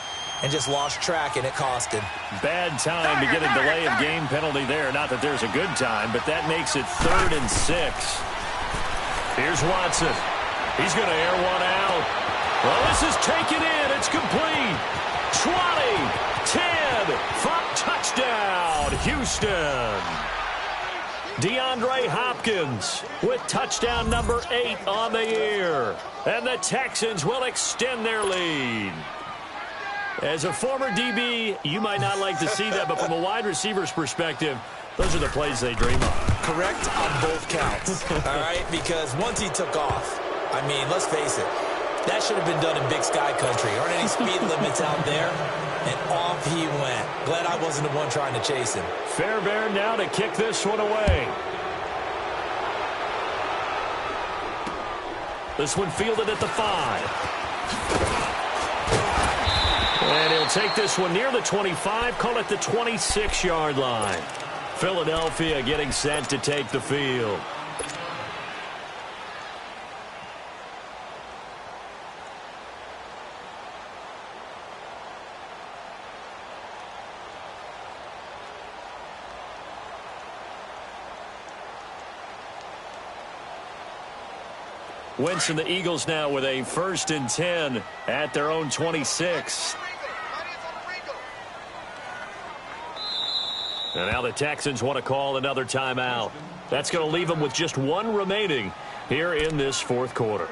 and just lost track, and it cost him. Bad time to get a delay of game penalty there. Not that there's a good time, but that makes it 3rd and 6. Here's Watson. He's going to air one out. Well, this is taken in. It's complete. 20, 10, 5, touchdown, Houston. DeAndre Hopkins with touchdown number 8 on the year. And the Texans will extend their lead. As a former DB, you might not like to see that, but from a wide receiver's perspective, those are the plays they dream of. Correct on both counts, all right? Because once he took off, I mean, let's face it, that should have been done in Big Sky Country. Aren't any speed limits out there? And off he went. Glad I wasn't the one trying to chase him. Fairbairn now to kick this one away. This one fielded at the 5. And he'll take this one near the 25, call it the 26-yard line. Philadelphia getting set to take the field. Wentz and the Eagles now with a 1st and 10 at their own 26. And now the Texans want to call another timeout. That's going to leave them with just 1 remaining here in this 4th quarter.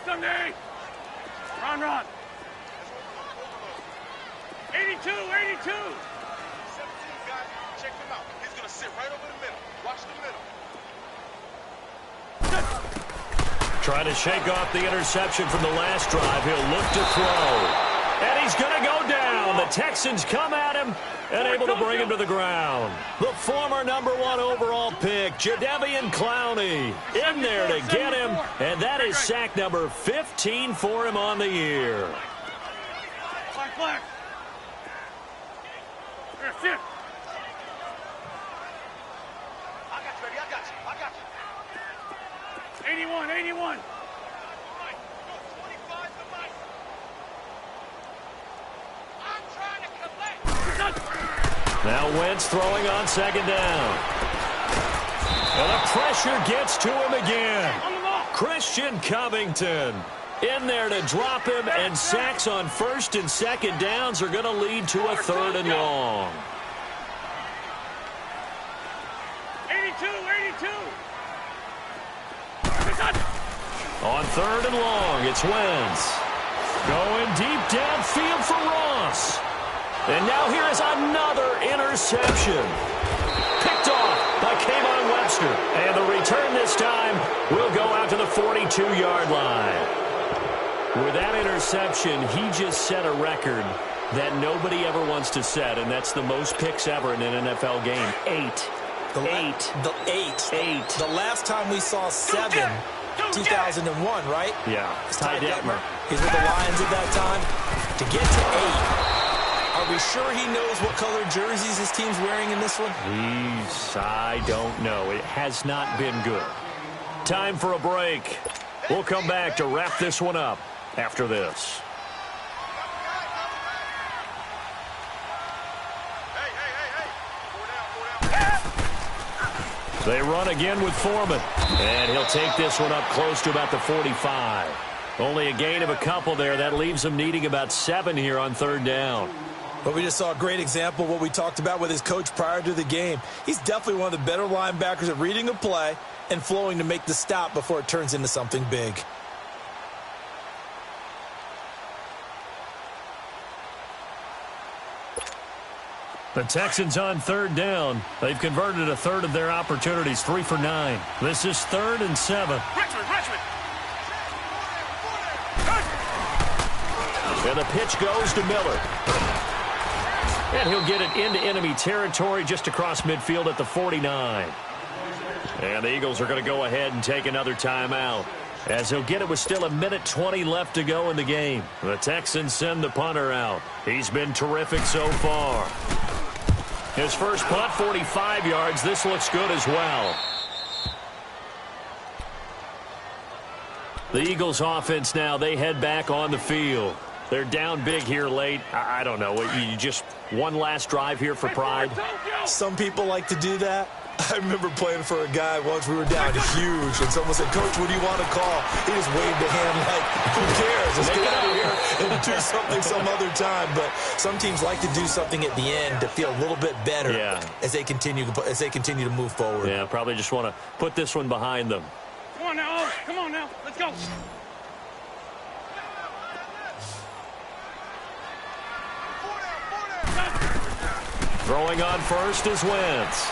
Sunday! Run! 82! 17 guys, check him out. He's going to sit right over the middle. Watch the middle. Trying to shake off the interception from the last drive. He'll look to throw. And he's going to go down. The Texans come at him and able to bring him to the ground. The former number 1 overall pick, Jadeveon Clowney, in there to get him. And that is sack number 15 for him on the year. Flag. Here, sit. I got you, baby. I got you. 81. Now Wentz throwing on second down. And the pressure gets to him again. Christian Covington in there to drop him, and sacks on first and second downs are going to lead to a third and long. 82. On third and long, it's Wentz. Going deep downfield for Ross. And now here is another interception. Picked off by Kayvon Webster. And the return this time will go out to the 42-yard line. With that interception, he just set a record that nobody ever wants to set, and that's the most picks ever in an NFL game. 8. The last time we saw 7, 2001, right? Yeah. Ty Detmer. He's with the Lions at that time. To get to 8, are we sure he knows what color jerseys his team's wearing in this one? I don't know. It has not been good. Time for a break. We'll come back to wrap this one up after this. They run again with Foreman. And he'll take this one up close to about the 45. Only a gain of a couple there. That leaves him needing about 7 here on third down. But we just saw a great example of what we talked about with his coach prior to the game. He's definitely one of the better linebackers at reading a play and flowing to make the stop before it turns into something big. The Texans on third down. They've converted a third of their opportunities, 3 for 9. This is 3rd and 7. Richmond. And the pitch goes to Miller. And he'll get it into enemy territory just across midfield at the 49. And the Eagles are going to go ahead and take another timeout, as he'll get it with still 1:20 left to go in the game. The Texans send the punter out. He's been terrific so far. His first punt, 45 yards. This looks good as well. The Eagles offense now, they head back on the field. They're down big here late. I don't know. You just one last drive here for pride. Some people like to do that. I remember playing for a guy once. We were down huge, and someone said, "Coach, what do you want to call?" He just waved a hand like, "Who cares? Let's get out of here and do something some other time." But some teams like to do something at the end to feel a little bit better as they continue to move forward. Yeah, probably just want to put this one behind them. Come on now. Come on now. Let's go. Throwing on first is Wentz.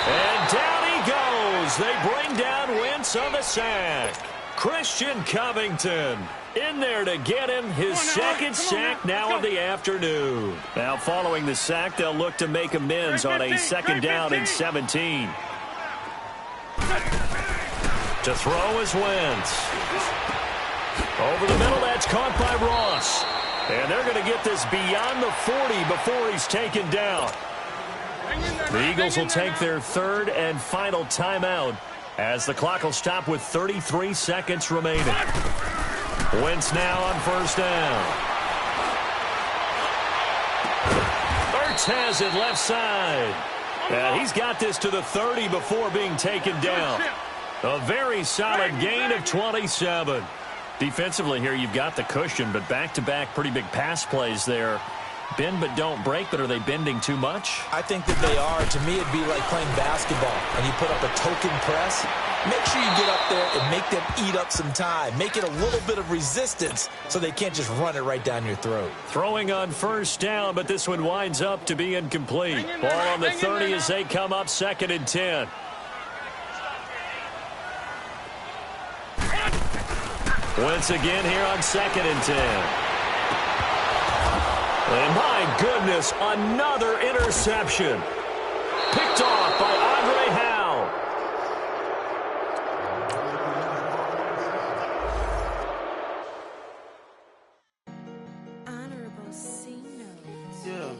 And down he goes. They bring down Wentz on the sack. Christian Covington in there to get him his second sack now of the afternoon. Now following the sack, they'll look to make amends on a second down and 17. To throw is Wentz. Over the middle, that's caught by Ross. And they're going to get this beyond the 40 before he's taken down. The Eagles will take their third and final timeout as the clock will stop with 33 seconds remaining. Wentz now on first down. Ertz has it left side. And he's got this to the 30 before being taken down. A very solid gain of 27. Defensively here, you've got the cushion, but back-to-back pretty big pass plays there. Bend but don't break, but are they bending too much? I think that they are. To me, it'd be like playing basketball, and you put up a token press. Make sure you get up there and make them eat up some time. Make it a little bit of resistance so they can't just run it right down your throat. Throwing on first down, but this one winds up to be incomplete. Ball on the 30 as they come up 2nd and 10. Once again here on 2nd and 10. And my goodness, another interception. Picked off by Andre Howe. Honorable C notes. Yeah.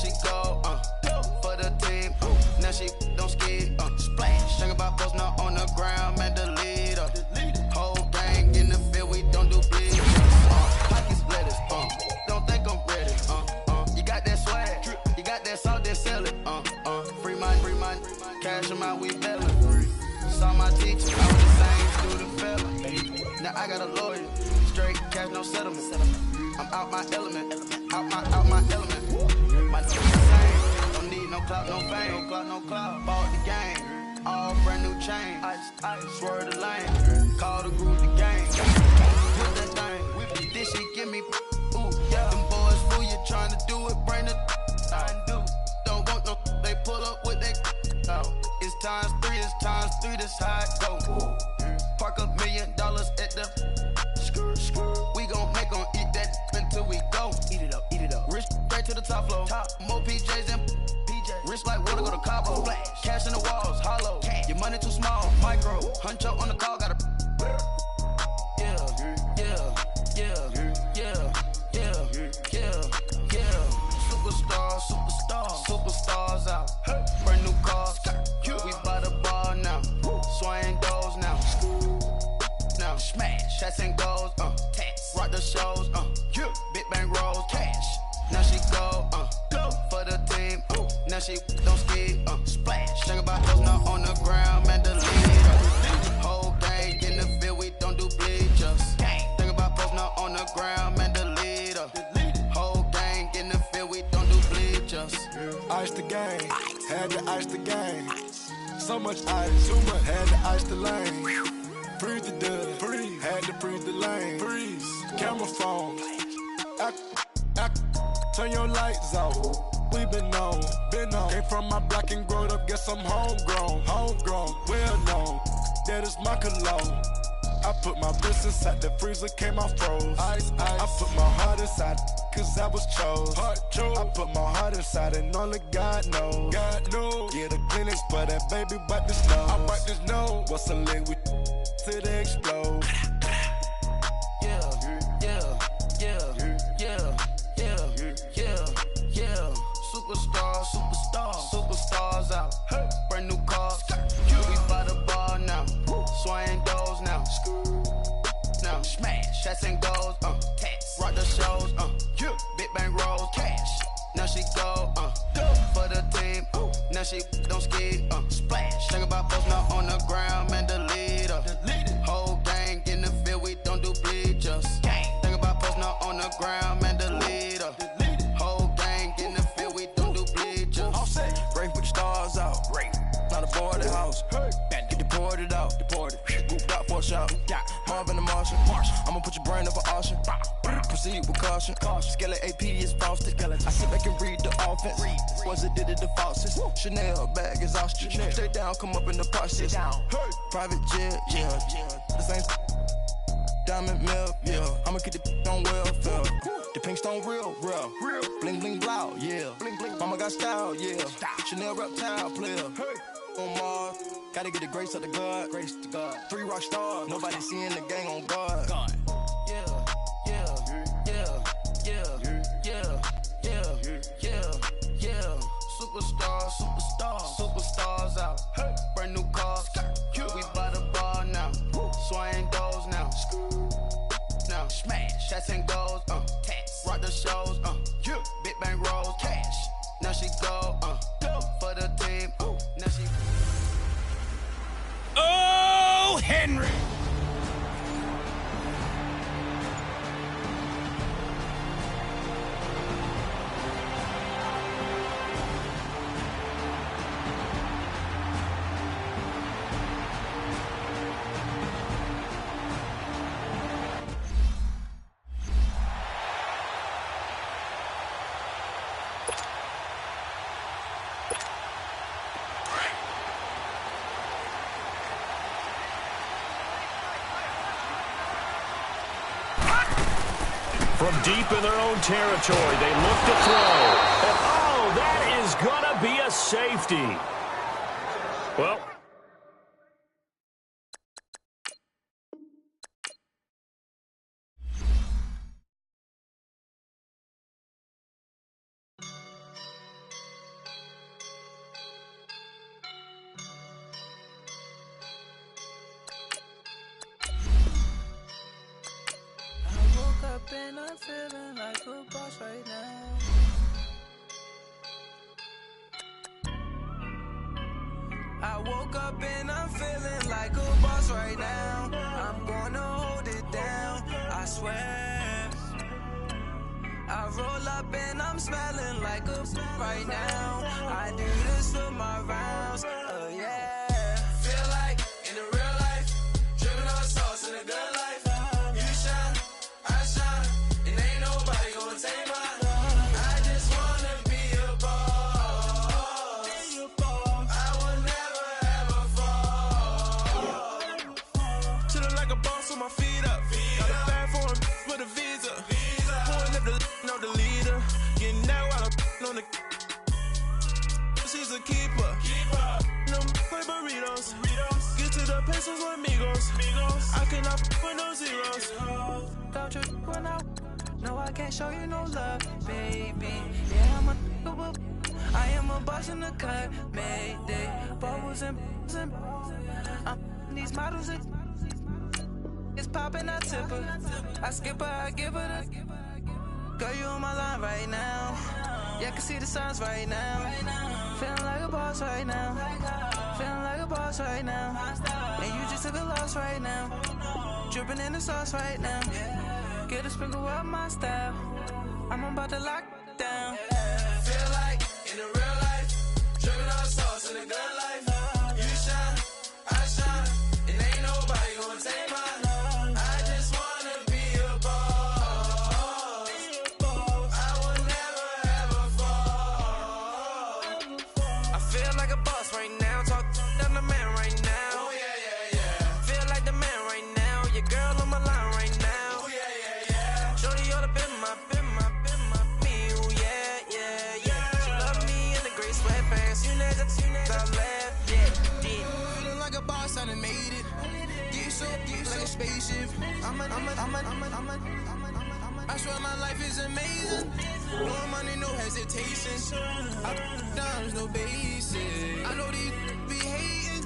she go, for the team. Now she don't ski, splash. Think about posting up on the ground, man, the leader. Whole gang in the field, we don't do bleed. Pockets lettuce, don't think I'm ready. You got that swag, you got that salt, then sell it. Free mind, cash them out, we bailin'. Saw my teacher, I was the same student fella. Now I got a lawyer, straight cash, no settlement. I'm out my element, out my element. My team the same, don't need no clout, no fame. No clout, bought the game, all brand new chain. I swerve the lane, call the group the game. With that thing, this shit give me, ooh, yeah. Them boys fool you trying to do it, bring the don't want no, they pull up with that. It's times three, this how it go. Park $1 million at the we gon' make 'em eat that until we go. Eat it up. Rich straight to the top floor. More PJs and rich like water, go to Cabo. Cash in the walls, hollow. Your money too small, micro. Huncho on the call, gotta. Superstars out. Brand new cars. We by the bar now. Swaying doors now. Smash. Shots and goals. Rock the shows. Big bang rolls. Cash. Now she go. For the team. Now she don't ski. Splash. Think about posting up on the ground, man, the leader. Whole gang in the field, we don't do bleachers. Think about posting up on the ground, man, the leader. Whole gang in the field, we don't do bleachers. Ice the game, had to ice the game. So much ice, too much, had to ice the lane. Freeze the dud, freeze, had to freeze the lane. Freeze, camera phone. Turn your lights off. We been on. Came from my block and growed up, guess I'm homegrown, well known. That is my cologne. I put my wrist inside the freezer, came out froze. Ice. I put my heart inside, cause I was chose. I put my heart inside and only God knows. Yeah, the clinics, but that baby bite this nose. I bite this nose. What's a leg with till they explode? Superstars out. Brand new cars. We by the bar now. Swaying doors now. Smash. Shots and goals. Rock the shows. Big bang rolls. Cash. Now she go. For the team. Now she don't ski. Splash. Think about posting up on the ground, man, the leader. Whole gang in the field, we don't do bleachers. Think about posting up on the ground, man, the leader. Whole gang in the field, we don't do bleachers. Race with the stars out. Not a board the house. Get deported out. Moved out for a shot. Marvin the Martian. I'ma put your brain up for auction. Proceed with caution. Skeleton AP is frosted. I sit back and read the offense. Was it did it the faucets? Chanel bag is ostrich. Stay down, come up in the process. Private jet, yeah. The same diamond milk, yeah. I'ma get the on welfare. The pink stone real. Bling bling blow, yeah. Mama got style, yeah. Chanel reptile player. On Mars, gotta get the grace of the God. 3 rock stars, nobody seeing the gang on guard. Superstars out. Brand new cars. We by the bar now. Swaying doors now. Smash. Shots and goals. Rock the shows. Big bang rolls. Cash. Now she go. For the team. Now she. Oh, Henry! From deep in their own territory, they look to throw. And oh, that is going to be a safety. Well, woke up and I'm feeling like a boss right now. I'm gonna hold it down, I swear. I roll up and I'm smelling like a right now. I do this for my rounds, oh yeah. Feel like in the real life, dripping on sauce in a good life. You shine, I shine, and ain't nobody gonna take mine. I just wanna be a boss. I will never ever fall. Chillin' like a boss with my feet up. Got a bag for him with a visa. Pulling up the no the leader. Getting that while I'm on the. She's a keeper. No play burritos. Get to the pesos with amigos. I cannot with no zeros. Don't you run out? No, I can't show you no love, baby. Yeah, I am a boss in the cut, Mayday. Bubbles and these models. It's popping, I tip her. I skip her, I give her the. Girl, you on my line right now. Yeah, I can see the signs right now. Feeling like a boss right now. Feeling like a boss right now. And you just took a loss right now. Dripping in the sauce right now. Get a sprinkle up my style. I'm about to lock down. Feel like in the real life, dripping on sauce in a good life. You shine, I shine, and ain't nobody gonna take mine. I just wanna be a boss. I will never ever fall. I feel like a boss right now. Talk to the man right now. Oh yeah, yeah, yeah. Feel like the man right now. Your girl on my line right now. Oh yeah, yeah, yeah. Shorty ought to be my me. Oh yeah, yeah, yeah. She love me in the gray sweatpants. You never, I left, yeah, did. Feeling like a boss, I done made it. Get so like a spaceship. I swear my life is amazing. No money, no hesitation. There's no basic. I know these be hating,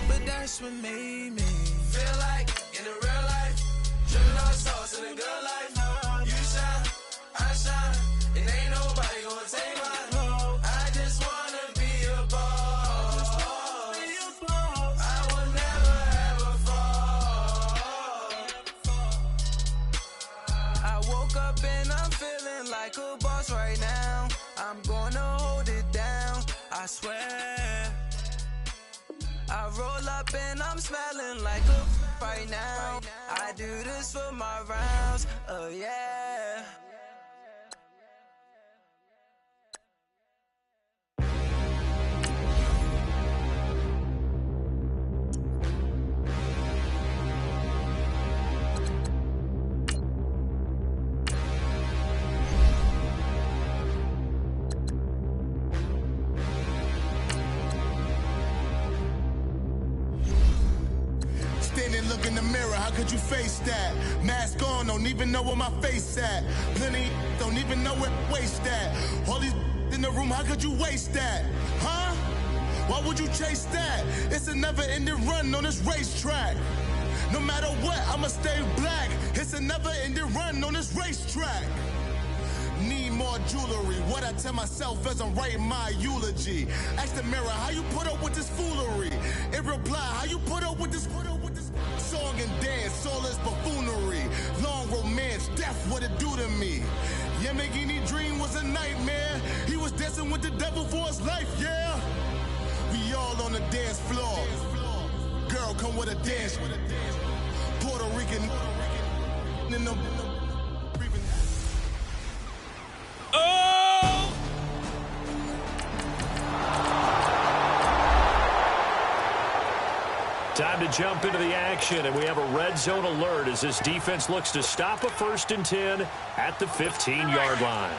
but that's what made me feel like in the real life, dripping on sauce in a good life. You shine, I shine, and ain't nobody gonna take mine. I just wanna be a boss. I will never ever fall. I woke up and I'm feeling like a boss right now. I'm gonna hold it down, I swear. I roll up and I'm smelling like a right now. I do this for my rounds, oh yeah. Standing, look in the mirror, how could you face that? Mask on, don't even know where my face at. Plenty, don't even know where waste at. All these in the room, how could you waste that? Huh? Why would you chase that? It's a never-ending run on this racetrack. No matter what, I'ma stay black. It's a never-ending run on this racetrack. Need more jewelry, what I tell myself as I'm writing my eulogy. Ask the mirror, how you put up with this foolery? It reply, how you put up with this song and dance, all this buffoonery. Long romance, death, what it do to me? Yamagini dream was a nightmare. He was dancing with the devil for his life, yeah. We all on the dance floor. Girl, come with a dance. Puerto Rican in the Time to jump into the action, and we have a red zone alert as this defense looks to stop a 1st and 10 at the 15-yard line.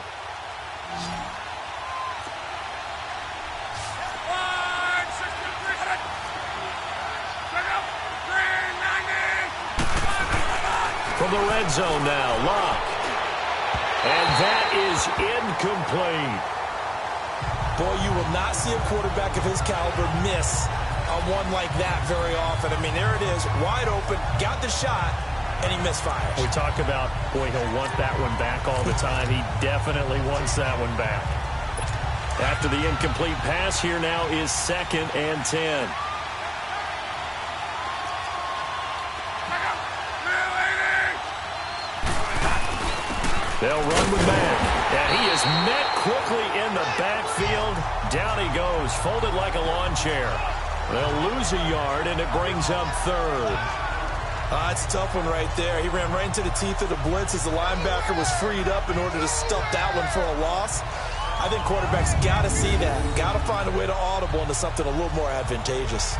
From the red zone now, Locke. And that is incomplete. Boy, you will not see a quarterback of his caliber miss on one like that very often. I mean, there it is, wide open, got the shot, and he misfires. We talk about, boy, he'll want that one back all the time. He definitely wants that one back. After the incomplete pass, here now is 2nd and 10. They'll run with Mack, and he is met quickly in the backfield. Down he goes, folded like a lawn chair. They'll lose a yard, and it brings up 3rd. It's a tough one right there. He ran right into the teeth of the blitz as the linebacker was freed up in order to stuff that one for a loss. I think quarterbacks got to see that. Got to find a way to audible into something a little more advantageous.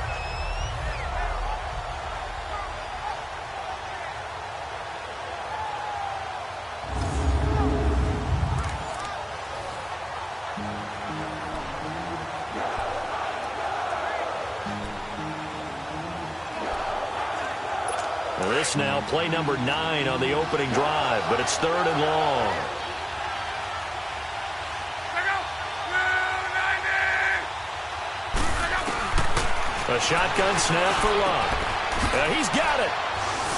This now play number 9 on the opening drive, but it's 3rd and long. A shotgun snap for Love. He's got it.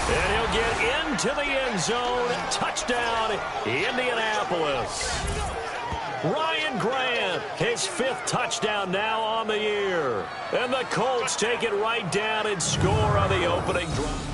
And he'll get into the end zone. Touchdown, Indianapolis. Ryan Grant, his 5th touchdown now on the year. And the Colts take it right down and score on the opening drive.